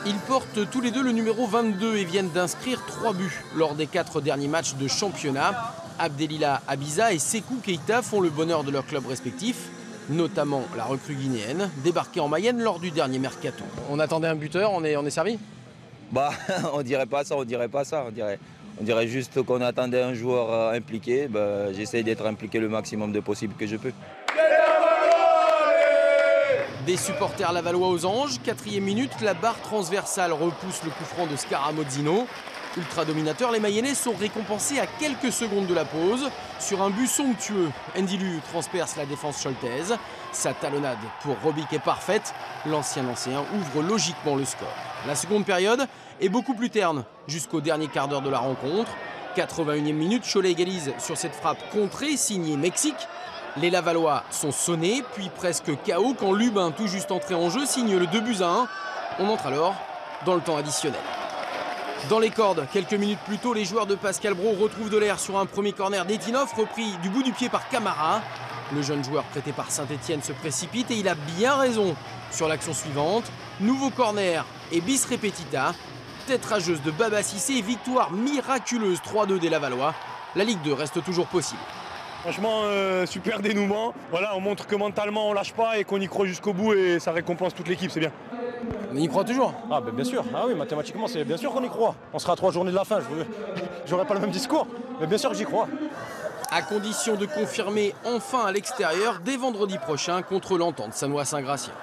Ils portent tous les deux le numéro 22 et viennent d'inscrire 3 buts lors des 4 derniers matchs de championnat. Abdelila Abiza et Sekou Keita font le bonheur de leurs clubs respectifs, notamment la recrue guinéenne, débarquée en Mayenne lors du dernier mercato. On attendait un buteur, on est servi? Bah, on dirait pas ça, on dirait juste qu'on attendait un joueur impliqué. Bah, j'essaie d'être impliqué le maximum de possible que je peux. Des supporters lavallois aux anges, 4e minute, la barre transversale repousse le coup franc de Scaramozzino. Ultra dominateur, les Mayennais sont récompensés à quelques secondes de la pause. Sur un but somptueux, Ndilu transperce la défense choltaise. Sa talonnade pour Robic est parfaite. L'ancien ouvre logiquement le score. La seconde période est beaucoup plus terne jusqu'au dernier quart d'heure de la rencontre. 81e minute, Cholet égalise sur cette frappe contrée signée Mexique. Les Lavallois sont sonnés, puis presque KO quand Lubin, tout juste entré en jeu, signe le 2-1. On entre alors dans le temps additionnel. Dans les cordes, quelques minutes plus tôt, les joueurs de Pascal Brault retrouvent de l'air sur un premier corner d'Etinov, repris du bout du pied par Camara. Le jeune joueur prêté par Saint-Etienne se précipite et il a bien raison sur l'action suivante. Nouveau corner et bis repetita. Tête rageuse de Baba Cissé et victoire miraculeuse 3-2 des Lavallois. La Ligue 2 reste toujours possible. Franchement, super dénouement. Voilà, on montre que mentalement on lâche pas et qu'on y croit jusqu'au bout et ça récompense toute l'équipe, c'est bien. On y croit toujours? Ah ben bien sûr, ah oui, mathématiquement c'est bien sûr qu'on y croit. On sera à 3 journées de la fin, j'aurai pas le même discours, mais bien sûr que j'y crois. À condition de confirmer enfin à l'extérieur dès vendredi prochain contre l'Entente Sannois Saint-Gratien.